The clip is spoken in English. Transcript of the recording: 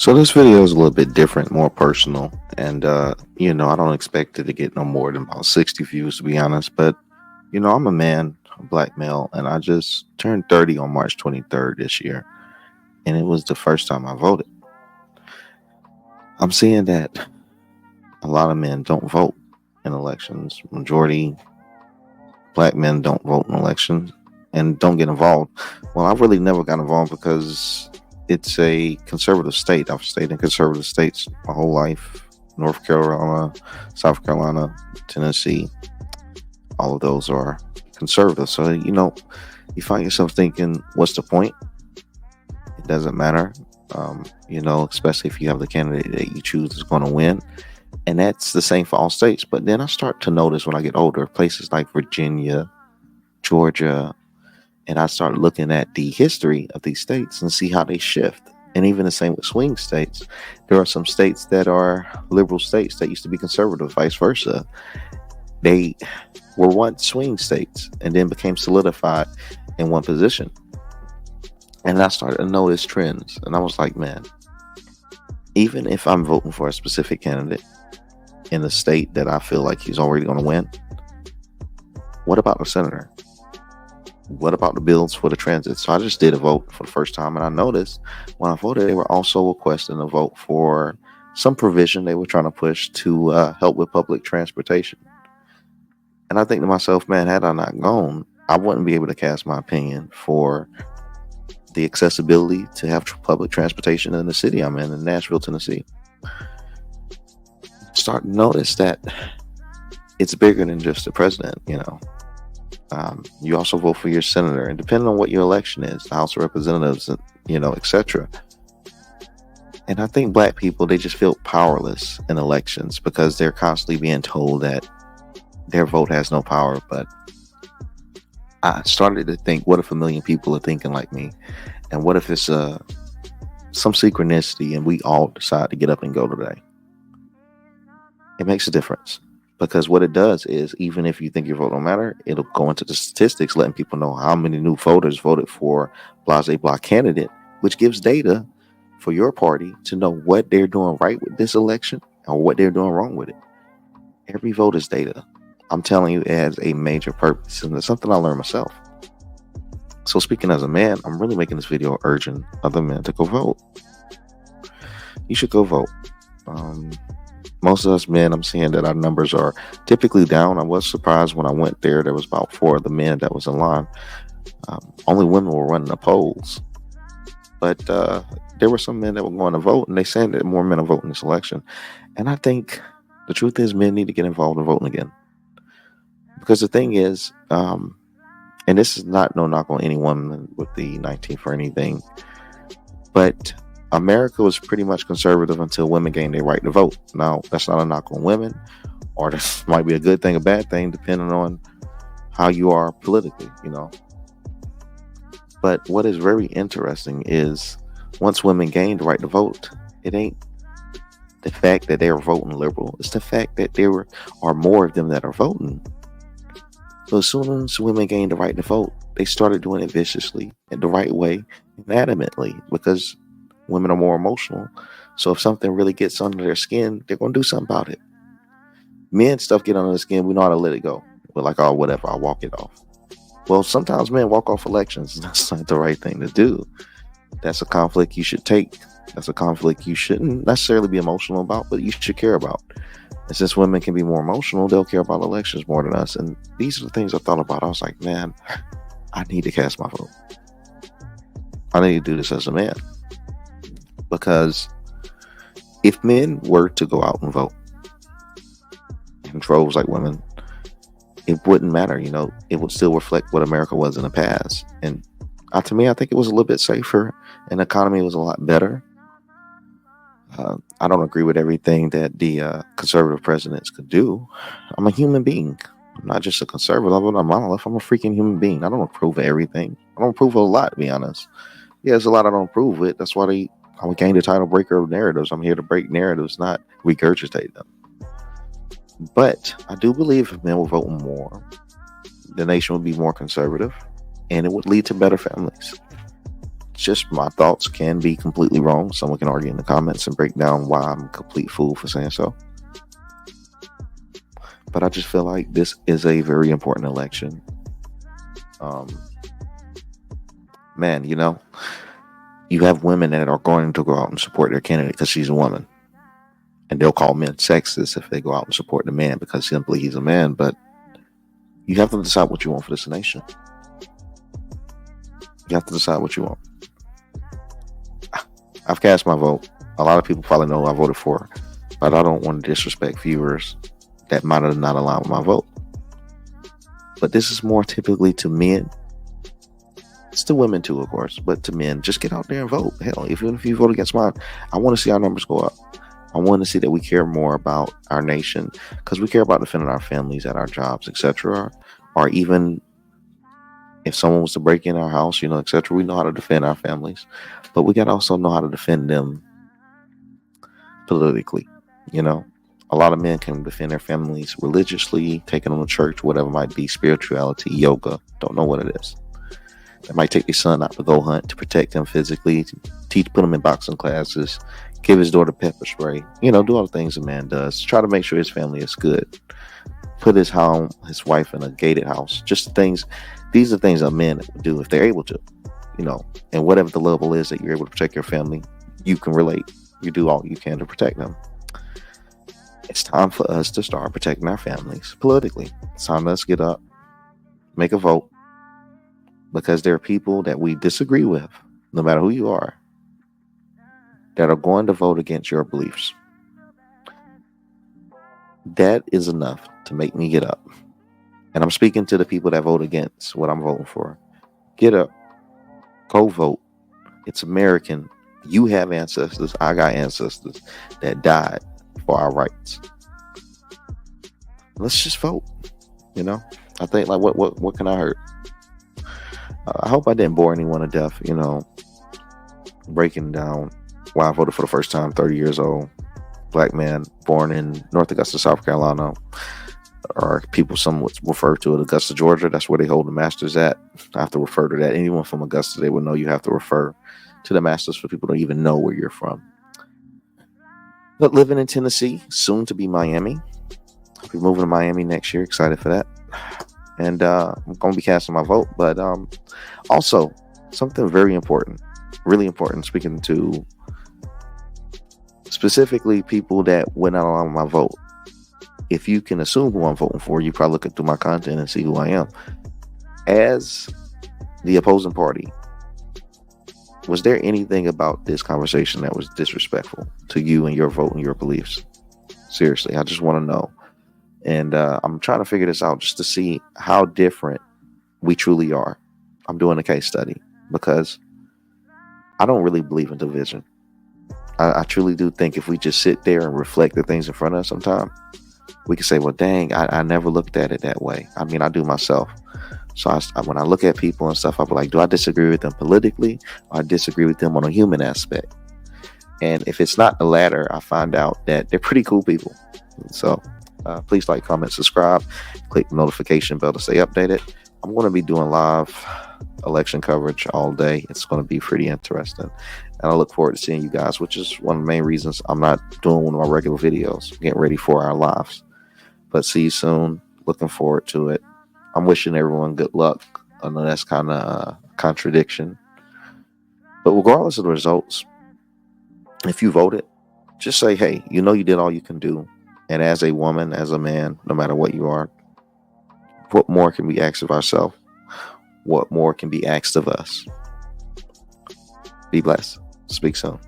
So this video is a little bit different, more personal, and I don't expect it to get no more than about 60 views to be honest. But I'm a man, a black male, and I just turned 30 on March 23rd this year, and it was the first time I voted. I'm seeing that a lot of men don't vote in elections. Majority black men don't vote in elections and don't get involved. Well, I've really never got involved because it's a conservative state. I've stayed in conservative states my whole life. North Carolina, South Carolina, Tennessee, all of those are conservative. So, you find yourself thinking, what's the point? It doesn't matter. Especially if you have the candidate that you choose is going to win. And that's the same for all states. But then I start to notice when I get older, places like Virginia, Georgia, and I start looking at the history of these states and see how they shift. And even the same with swing states. There are some states that are liberal states that used to be conservative, vice versa. They were once swing states and then became solidified in one position. And I started to notice trends. And I was like, man, even if I'm voting for a specific candidate in a state that I feel like he's already going to win, what about the senator? What about the bills for the transit? So I just did a vote for the first time, and I noticed when I voted, they were also requesting a vote for some provision they were trying to push to help with public transportation. And I think to myself, man, had I not gone, I wouldn't be able to cast my opinion for the accessibility to have public transportation in the city I'm in Nashville, Tennessee. Start to notice that it's bigger than just the president, you also vote for your senator, and depending on what your election is, the House of Representatives, etc. And I think black people, they just feel powerless in elections because they're constantly being told that their vote has no power. But I started to think, what if a million people are thinking like me? And what if it's some synchronicity and we all decide to get up and go today? It makes a difference. Because what it does is, even if you think your vote don't matter, it'll go into the statistics, letting people know how many new voters voted for blase blah candidate, which gives data for your party to know what they're doing right with this election or what they're doing wrong with it. Every vote is data. I'm telling you, it has a major purpose, and it's something I learned myself. So speaking as a man, I'm really making this video urging other men to go vote. You should go vote. Most of us men, I'm seeing that our numbers are typically down. I was surprised when I went there. There was about 4 of the men that was in line. Only women were running the polls. But there were some men that were going to vote, and they said that more men are voting this election. And I think the truth is men need to get involved in voting again. Because the thing is, and this is not no knock on anyone with the 19th or anything, but America was pretty much conservative until women gained their right to vote. Now, that's not a knock on women, or this might be a good thing, a bad thing, depending on how you are politically, But what is very interesting is once women gained the right to vote, it ain't the fact that they're voting liberal. It's the fact that there are more of them that are voting. So as soon as women gained the right to vote, they started doing it viciously in the right way and adamantly, because women are more emotional. So if something really gets under their skin, they're going to do something about it. Men, stuff get under the skin, we know how to let it go. We're like, oh, whatever, I'll walk it off. Well, sometimes men walk off elections. That's not the right thing to do. That's a conflict you should take. That's a conflict you shouldn't necessarily be emotional about, but you should care about. And since women can be more emotional, they'll care about elections more than us. And these are the things I thought about. I was like, man, I need to cast my vote. I need to do this as a man. Because if men were to go out and vote in droves like women, it wouldn't matter, it would still reflect what America was in the past. And to me, I think it was a little bit safer and the economy was a lot better. I don't agree with everything that the conservative presidents could do. I'm a human being. I'm not just a conservative. I'm a monolith. I'm a freaking human being. I don't approve of everything. I don't approve of a lot, to be honest. Yeah, there's a lot I don't approve with. That's why I gained the title breaker of narratives. I'm here to break narratives, not regurgitate them. But I do believe if men were voting more, the nation would be more conservative, and it would lead to better families. just my thoughts, can be completely wrong. Someone can argue in the comments and break down why I'm a complete fool for saying so. But I just feel like this is a very important election. Um, Man, you have women that are going to go out and support their candidate because she's a woman. And they'll call men sexist if they go out and support the man because simply he's a man. But you have to decide what you want for this nation. You have to decide what you want. I've cast my vote. A lot of people probably know who I voted for, but I don't want to disrespect viewers that might have not aligned with my vote. But this is more typically to men. It's to women too, of course, but to men, just get out there and vote. Hell, even if you vote against mine, I want to see our numbers go up. I want to see that we care more about our nation because we care about defending our families at our jobs, etc. Or even if someone was to break in our house, etc. We know how to defend our families, but we got to also know how to defend them politically. A lot of men can defend their families religiously, taking them to church, whatever it might be, spirituality, yoga. Don't know what it is. They might take their son out to go hunt to protect him physically, put him in boxing classes, give his daughter pepper spray, do all the things a man does. Try to make sure his family is good. Put his wife in a gated house. Just things. These are things that men would do if they're able to, and whatever the level is that you're able to protect your family, you can relate. You do all you can to protect them. It's time for us to start protecting our families politically. It's time for us to get up, make a vote, because there are people that we disagree with, no matter who you are, that are going to vote against your beliefs. That is enough to make me get up. And I'm speaking to the people that vote against what I'm voting for. Get up. Go vote. It's American. You have ancestors. I got ancestors that died for our rights. Let's just vote. I think, like, what can I hurt? I hope I didn't bore anyone to death, breaking down why I voted for the first time, 30 years old, black man born in North Augusta, South Carolina, or people somewhat refer to it Augusta, Georgia. That's where they hold the Masters at. I have to refer to that. Anyone from Augusta, they would know you have to refer to the Masters for people who don't even know where you're from. But living in Tennessee, soon to be Miami. I'll be moving to Miami next year. Excited for that. And I'm going to be casting my vote. But also, something very important, really important, speaking to specifically people that would not allow my vote. If you can assume who I'm voting for, you probably look through my content and see who I am. As the opposing party, was there anything about this conversation that was disrespectful to you and your vote and your beliefs? Seriously, I just want to know. And I'm trying to figure this out just to see how different we truly are. I'm doing a case study because I don't really believe in division. I truly do think if we just sit there and reflect the things in front of us sometime, we can say, well, dang, I never looked at it that way. I mean, I do myself. So when I look at people and stuff, I'll be like, do I disagree with them politically? Or I disagree with them on a human aspect? And if it's not the latter, I find out that they're pretty cool people. So please like, comment, subscribe, click the notification bell to stay updated. I'm going to be doing live election coverage all day. It's going to be pretty interesting. And I look forward to seeing you guys, which is one of the main reasons I'm not doing one of my regular videos, getting ready for our lives. But see you soon. Looking forward to it. I'm wishing everyone good luck. I know that's kind of a contradiction. But regardless of the results, if you voted, just say, hey, you did all you can do. And as a woman, as a man, no matter what you are, what more can we ask of ourselves? What more can be asked of us? Be blessed. Speak soon.